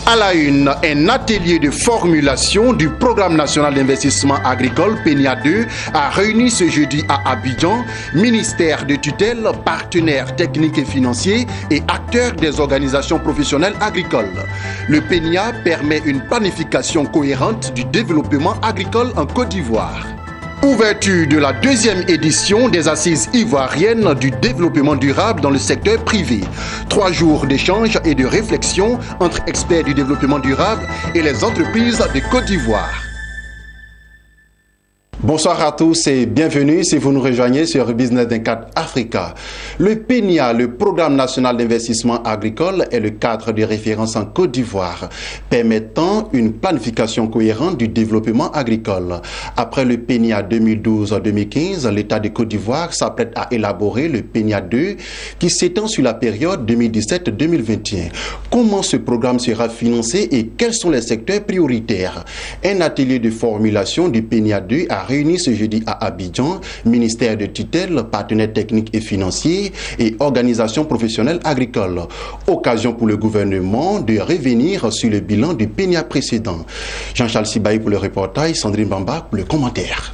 À la une, un atelier de formulation du Programme national d'investissement agricole PENIA 2 a réuni ce jeudi à Abidjan ministère de tutelle, partenaires techniques et financiers et acteurs des organisations professionnelles agricoles. Le PENIA permet une planification cohérente du développement agricole en Côte d'Ivoire. Ouverture de la deuxième édition des Assises ivoiriennes du développement durable dans le secteur privé. 3 jours d'échanges et de réflexion entre experts du développement durable et les entreprises de Côte d'Ivoire. Bonsoir à tous et bienvenue si vous nous rejoignez sur Business 24 Africa. Le PENIA, le Programme national d'investissement agricole, est le cadre de référence en Côte d'Ivoire, permettant une planification cohérente du développement agricole. Après le PENIA 2012-2015, l'État de Côte d'Ivoire s'apprête à élaborer le PENIA 2 qui s'étend sur la période 2017-2021. Comment ce programme sera financé et quels sont les secteurs prioritaires? Un atelier de formulation du PENIA 2 a réuni ce jeudi à Abidjan, ministère de tutelle, partenaires techniques et financiers et organisations professionnelles agricoles. Occasion pour le gouvernement de revenir sur le bilan du PENIA précédent. Jean-Charles Sibaï pour le reportage, Sandrine Bamba pour le commentaire.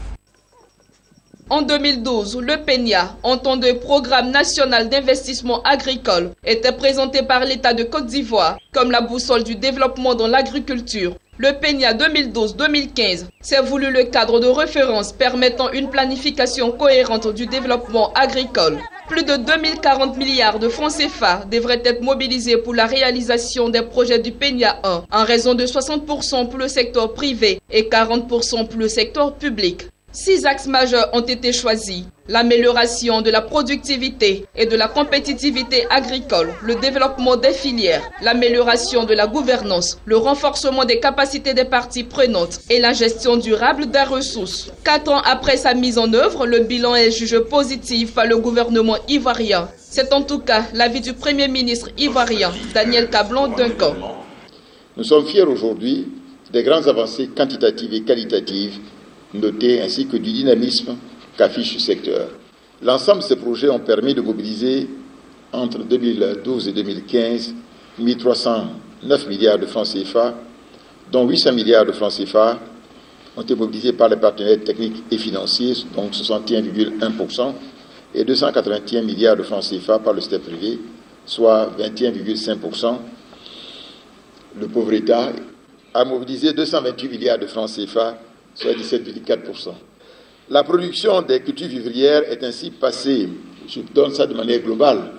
En 2012, le PENIA, en tant que Programme national d'investissement agricole, était présenté par l'État de Côte d'Ivoire comme la boussole du développement dans l'agriculture. Le PENIA 2012-2015 s'est voulu le cadre de référence permettant une planification cohérente du développement agricole. Plus de 2040 milliards de francs CFA devraient être mobilisés pour la réalisation des projets du PENIA 1, en raison de 60% pour le secteur privé et 40% pour le secteur public. 6 axes majeurs ont été choisis: l'amélioration de la productivité et de la compétitivité agricole, le développement des filières, l'amélioration de la gouvernance, le renforcement des capacités des parties prenantes et la gestion durable des ressources. 4 ans après sa mise en œuvre, le bilan est jugé positif par le gouvernement ivoirien. C'est en tout cas l'avis du Premier ministre ivoirien, Daniel Kablan-Duncan. Nous sommes fiers aujourd'hui des grandes avancées quantitatives et qualitatives notées ainsi que du dynamisme qu'affiche ce secteur. L'ensemble de ces projets ont permis de mobiliser entre 2012 et 2015 1 309 milliards de francs CFA, dont 800 milliards de francs CFA ont été mobilisés par les partenaires techniques et financiers, donc 61,1%, et 281 milliards de francs CFA par le secteur privé, soit 21,5%. Le pauvre État a mobilisé 228 milliards de francs CFA, soit 17,4%. La production des cultures vivrières est ainsi passée, je donne ça de manière globale,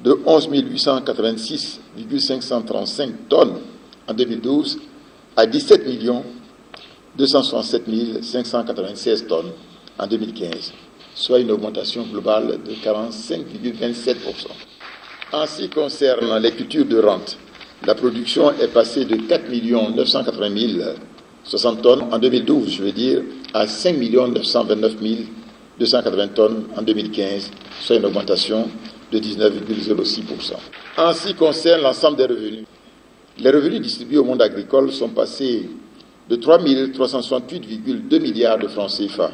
de 11 886,535 tonnes en 2012 à 17 267 596 tonnes en 2015, soit une augmentation globale de 45,27%. En ce qui concerne les cultures de rente, la production est passée de 4 980 060 tonnes en 2012, je veux dire, à 5 929 280 tonnes en 2015, soit une augmentation de 19,06%. En ce qui concerne l'ensemble des revenus, les revenus distribués au monde agricole sont passés de 3 368,2 milliards de francs CFA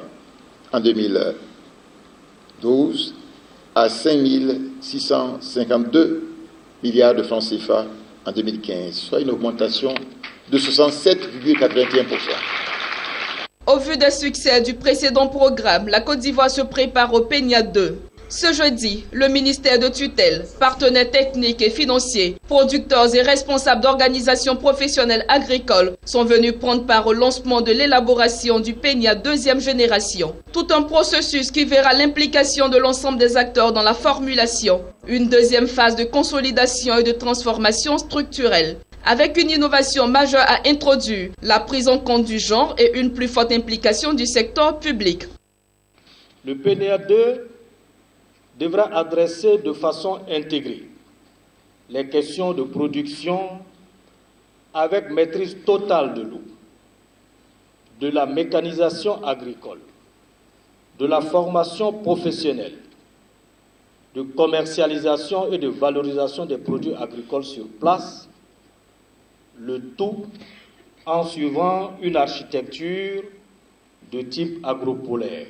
en 2012 à 5 652 milliards de francs CFA en 2015, soit une augmentation de 67,81%. Au vu des succès du précédent programme, la Côte d'Ivoire se prépare au PENIA 2. Ce jeudi, le ministère de tutelle, partenaires techniques et financiers, producteurs et responsables d'organisations professionnelles agricoles sont venus prendre part au lancement de l'élaboration du PENIA deuxième génération. Tout un processus qui verra l'implication de l'ensemble des acteurs dans la formulation. Une deuxième phase de consolidation et de transformation structurelle, avec une innovation majeure à introduire, la prise en compte du genre et une plus forte implication du secteur public. Le PENIA 2 devra adresser de façon intégrée les questions de production avec maîtrise totale de l'eau, de la mécanisation agricole, de la formation professionnelle, de commercialisation et de valorisation des produits agricoles sur place, le tout en suivant une architecture de type agropolaire,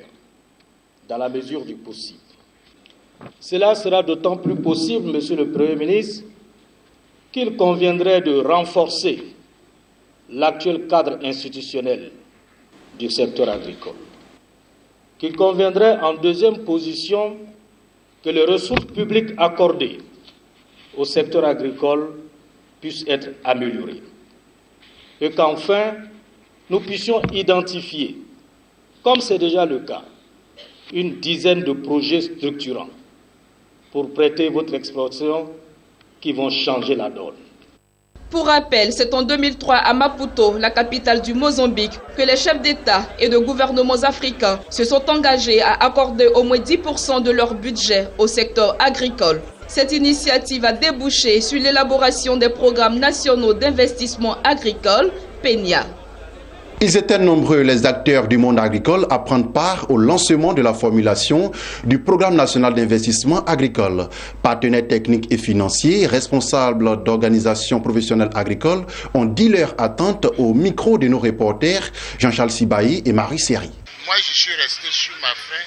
dans la mesure du possible. Cela sera d'autant plus possible, Monsieur le Premier ministre, qu'il conviendrait de renforcer l'actuel cadre institutionnel du secteur agricole. Qu'il conviendrait en deuxième position que les ressources publiques accordées au secteur agricole puissent être améliorées. Et qu'enfin, nous puissions identifier, comme c'est déjà le cas, une dizaine de projets structurants pour prêter votre expression qui vont changer la donne. Pour rappel, c'est en 2003 à Maputo, la capitale du Mozambique, que les chefs d'État et de gouvernements africains se sont engagés à accorder au moins 10% de leur budget au secteur agricole. Cette initiative a débouché sur l'élaboration des programmes nationaux d'investissement agricole, PENIA. Ils étaient nombreux, les acteurs du monde agricole, à prendre part au lancement de la formulation du Programme national d'investissement agricole. Partenaires techniques et financiers, responsables d'organisations professionnelles agricoles ont dit leur attente au micro de nos reporters Jean-Charles Sibaï et Marie Seri. Moi, je suis resté sur ma faim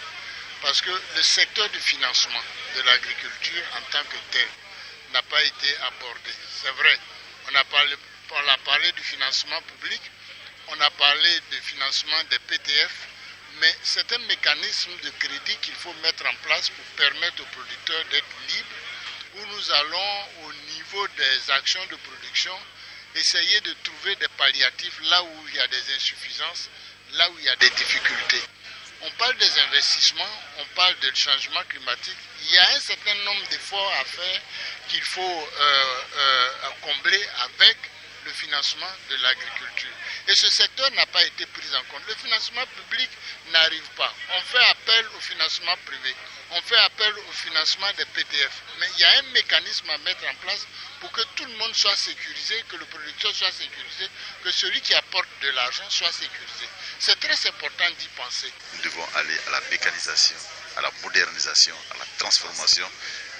parce que le secteur du financement de l'agriculture en tant que tel n'a pas été abordé. C'est vrai, on a parlé du financement public. On a parlé de financement des PTF, mais c'est un mécanisme de crédit qu'il faut mettre en place pour permettre aux producteurs d'être libres, où nous allons au niveau des actions de production essayer de trouver des palliatifs là où il y a des insuffisances, là où il y a des difficultés. On parle des investissements, on parle du changement climatique. Il y a un certain nombre d'efforts à faire qu'il faut combler avec le financement de l'agriculture. Et ce secteur n'a pas été pris en compte. Le financement public n'arrive pas. On fait appel au financement privé. On fait appel au financement des PTF. Mais il y a un mécanisme à mettre en place pour que tout le monde soit sécurisé, que le producteur soit sécurisé, que celui qui apporte de l'argent soit sécurisé. C'est très important d'y penser. Nous devons aller à la mécanisation, à la modernisation, à la transformation.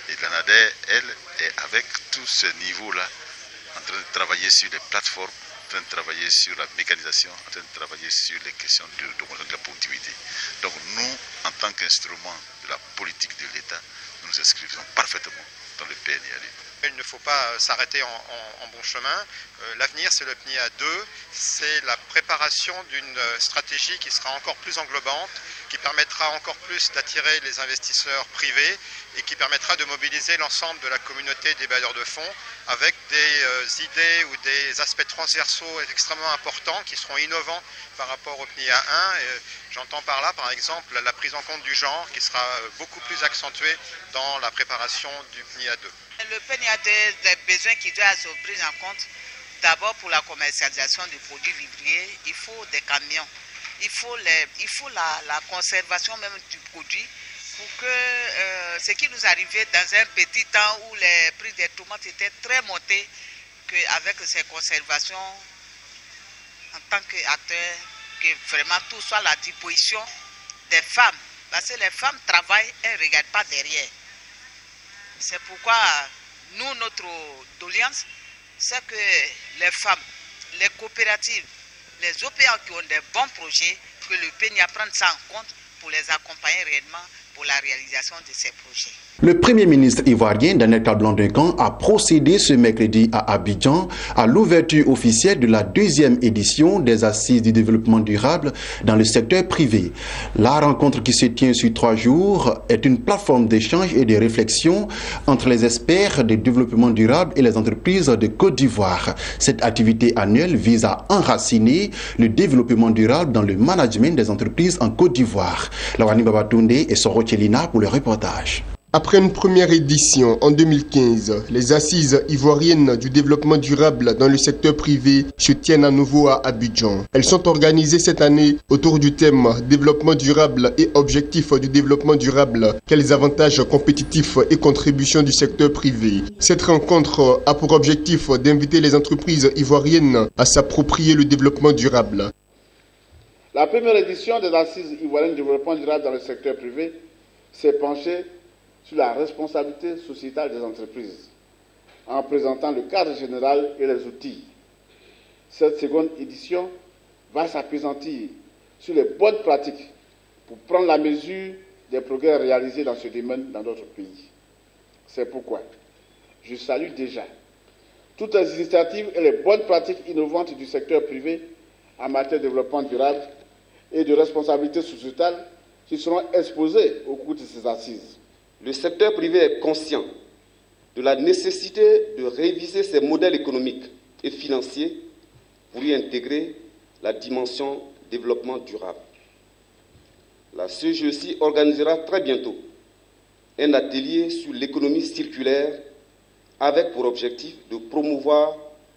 Et l'ANADER, elle, est avec tout ce niveau-là, en train de travailler sur les plateformes, en train de travailler sur la mécanisation, en train de travailler sur les questions de la productivité. Donc nous, en tant qu'instrument de la politique de l'État, nous nous inscrivons parfaitement dans le PNIA. Il ne faut pas s'arrêter en bon chemin. L'avenir, c'est le PNIA 2, c'est la préparation d'une stratégie qui sera encore plus englobante, qui permettra encore plus d'attirer les investisseurs privés et qui permettra de mobiliser l'ensemble de la communauté des bailleurs de fonds avec des idées ou des aspects transversaux extrêmement importants qui seront innovants par rapport au PNIA 1. J'entends par là, par exemple, la prise en compte du genre qui sera beaucoup plus accentuée dans la préparation du PNIA 2. Le PNIA 2, les besoins qui doivent être pris en compte, d'abord pour la commercialisation du produit vivrier, il faut des camions. Il faut la conservation même du produit pour que ce qui nous arrivait dans un petit temps où les prix des tomates étaient très montés, qu'avec ces conservations, en tant qu'acteur, que vraiment tout soit à la disposition des femmes. Parce que les femmes travaillent, elles ne regardent pas derrière. C'est pourquoi nous, notre doléance, c'est que les femmes, les coopératives, les OPA qui ont des bons projets, que le PNIA prenne ça en compte pour les accompagner réellement pour la réalisation de ces projets. Le Premier ministre ivoirien Daniel Kablan-Duncan a procédé ce mercredi à Abidjan à l'ouverture officielle de la 2e édition des Assises du développement durable dans le secteur privé. La rencontre qui se tient sur 3 jours est une plateforme d'échange et de réflexion entre les experts du développement durable et les entreprises de Côte d'Ivoire. Cette activité annuelle vise à enraciner le développement durable dans le management des entreprises en Côte d'Ivoire. Lawani Babatunde et Soro Tchelina pour le reportage. Après une première édition en 2015, les assises ivoiriennes du développement durable dans le secteur privé se tiennent à nouveau à Abidjan. Elles sont organisées cette année autour du thème développement durable et objectifs du développement durable. Quels avantages compétitifs et contributions du secteur privé? Cette rencontre a pour objectif d'inviter les entreprises ivoiriennes à s'approprier le développement durable. La première édition des assises ivoiriennes du développement durable dans le secteur privé s'est penchée sur la responsabilité sociétale des entreprises, en présentant le cadre général et les outils. Cette seconde édition va s'appesantir sur les bonnes pratiques pour prendre la mesure des progrès réalisés dans ce domaine dans d'autres pays. C'est pourquoi je salue déjà toutes les initiatives et les bonnes pratiques innovantes du secteur privé en matière de développement durable et de responsabilité sociétale qui seront exposées au cours de ces assises. Le secteur privé est conscient de la nécessité de réviser ses modèles économiques et financiers pour y intégrer la dimension développement durable. La CEGECI organisera très bientôt un atelier sur l'économie circulaire avec pour objectif de promouvoir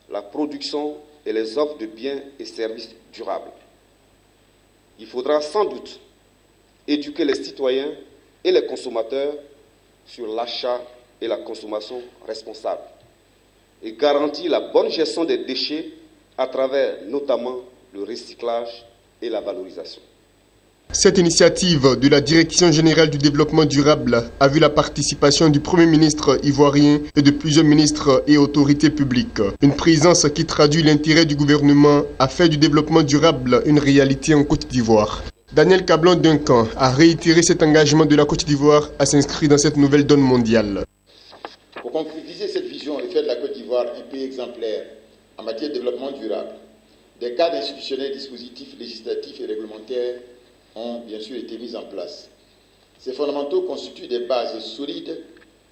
la production et les offres de biens et services durables. Il faudra sans doute éduquer les citoyens et les consommateurs sur l'achat et la consommation responsable et garantir la bonne gestion des déchets à travers notamment le recyclage et la valorisation. Cette initiative de la Direction générale du développement durable a vu la participation du Premier ministre ivoirien et de plusieurs ministres et autorités publiques. Une présence qui traduit l'intérêt du gouvernement à faire du développement durable une réalité en Côte d'Ivoire. Daniel Cablon-Duncan a réitéré cet engagement de la Côte d'Ivoire à s'inscrire dans cette nouvelle donne mondiale. Pour concrétiser cette vision et faire de la Côte d'Ivoire un pays exemplaire en matière de développement durable, des cadres institutionnels, dispositifs législatifs et réglementaires ont bien sûr été mis en place. Ces fondamentaux constituent des bases solides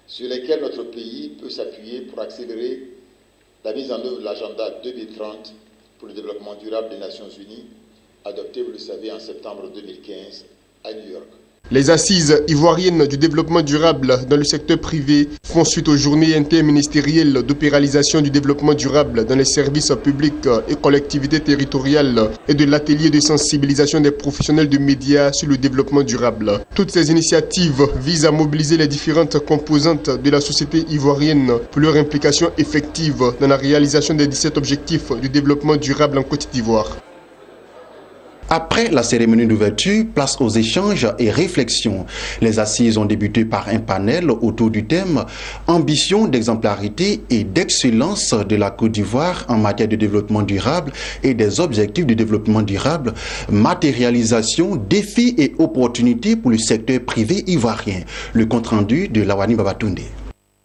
sur lesquelles notre pays peut s'appuyer pour accélérer la mise en œuvre de l'agenda 2030 pour le développement durable des Nations Unies, adopté, vous le savez, en septembre 2015 à New York. Les assises ivoiriennes du développement durable dans le secteur privé font suite aux journées interministérielles d'opéralisation du développement durable dans les services publics et collectivités territoriales et de l'atelier de sensibilisation des professionnels de médias sur le développement durable. Toutes ces initiatives visent à mobiliser les différentes composantes de la société ivoirienne pour leur implication effective dans la réalisation des 17 objectifs du développement durable en Côte d'Ivoire. Après la cérémonie d'ouverture, place aux échanges et réflexions. Les assises ont débuté par un panel autour du thème « Ambition d'exemplarité et d'excellence de la Côte d'Ivoire en matière de développement durable et des objectifs de développement durable, matérialisation, défis et opportunités pour le secteur privé ivoirien ». Le compte-rendu de Lawani Babatunde.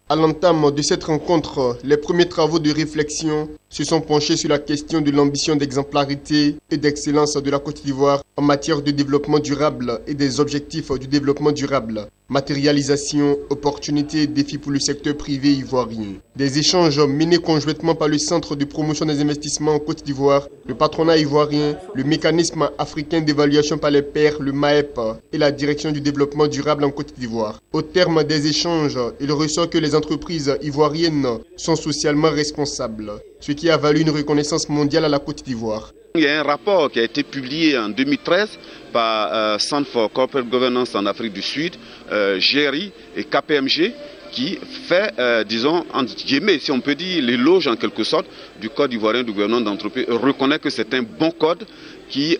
À l'entame de cette rencontre, les premiers travaux de réflexion se sont penchés sur la question de l'ambition d'exemplarité et d'excellence de la Côte d'Ivoire en matière de développement durable et des objectifs du développement durable. Matérialisation, opportunités et défis pour le secteur privé ivoirien. Des échanges menés conjointement par le Centre de promotion des investissements en Côte d'Ivoire, le patronat ivoirien, le mécanisme africain d'évaluation par les pairs, le MAEP, et la Direction du développement durable en Côte d'Ivoire. Au terme des échanges, il ressort que les entreprises ivoiriennes sont socialement responsables, ce qui a valu une reconnaissance mondiale à la Côte d'Ivoire. Il y a un rapport qui a été publié en 2013 par Centre for Corporate Governance en Afrique du Sud, GRI et KPMG, qui fait, disons, entre guillemets, si on peut dire, l'éloge en quelque sorte du Code ivoirien de gouvernance d'entreprise, reconnaît que c'est un bon code qui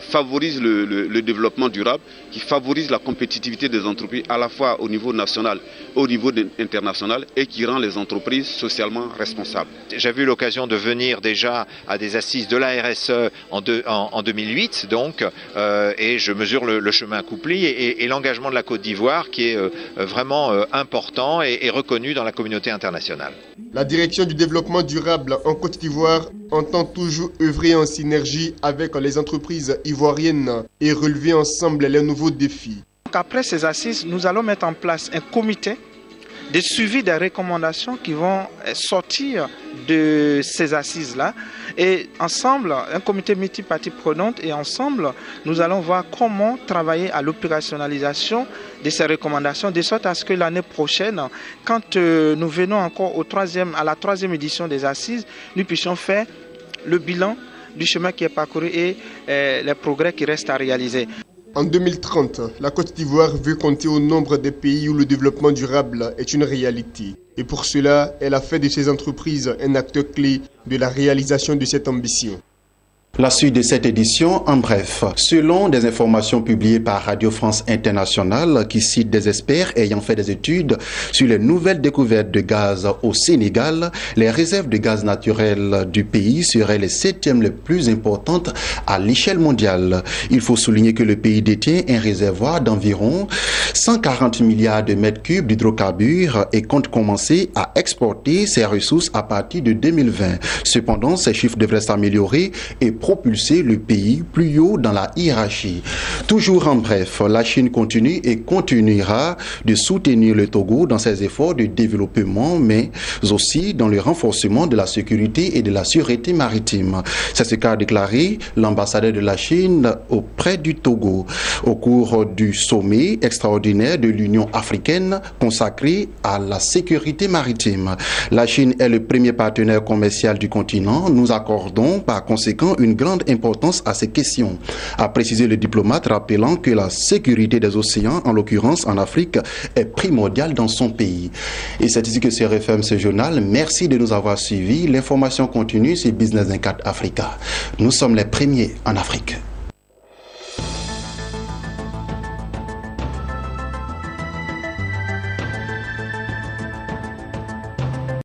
favorise le développement durable, qui favorise la compétitivité des entreprises à la fois au niveau national et au niveau international et qui rend les entreprises socialement responsables. J'avais eu l'occasion de venir déjà à des assises de la RSE en 2008 donc, et je mesure le chemin accompli et l'engagement de la Côte d'Ivoire qui est vraiment important et reconnu dans la communauté internationale. La Direction du développement durable en Côte d'Ivoire entend toujours œuvrer en synergie avec les entreprises ivoiriennes et relever ensemble les nouveaux défis. Après ces assises, nous allons mettre en place un comité de suivi des recommandations qui vont sortir de ces assises-là. Et ensemble, un comité multipartie prenante, et ensemble, nous allons voir comment travailler à l'opérationnalisation de ces recommandations, de sorte à ce que l'année prochaine, quand nous venons encore à la troisième édition des assises, nous puissions faire le bilan du chemin qui est parcouru et les progrès qui restent à réaliser. En 2030, la Côte d'Ivoire veut compter au nombre des pays où le développement durable est une réalité. Et pour cela, elle a fait de ses entreprises un acteur clé de la réalisation de cette ambition. La suite de cette édition, en bref. Selon des informations publiées par Radio France Internationale qui citent des experts ayant fait des études sur les nouvelles découvertes de gaz au Sénégal, les réserves de gaz naturel du pays seraient les 7e les plus importantes à l'échelle mondiale. Il faut souligner que le pays détient un réservoir d'environ 140 milliards de mètres cubes d'hydrocarbures et compte commencer à exporter ses ressources à partir de 2020. Cependant, ces chiffres devraient s'améliorer et propulser le pays plus haut dans la hiérarchie. Toujours en bref, la Chine continue et continuera de soutenir le Togo dans ses efforts de développement, mais aussi dans le renforcement de la sécurité et de la sûreté maritime. C'est ce qu'a déclaré l'ambassadeur de la Chine auprès du Togo au cours du sommet extraordinaire de l'Union africaine consacré à la sécurité maritime. La Chine est le premier partenaire commercial du continent. Nous accordons par conséquent une grande importance à ces questions, a précisé le diplomate, rappelant que la sécurité des océans, en l'occurrence en Afrique, est primordiale dans son pays. Et c'est ici que se referme ce journal. Merci de nous avoir suivis. L'information continue sur Business 24 Africa. Nous sommes les premiers en Afrique.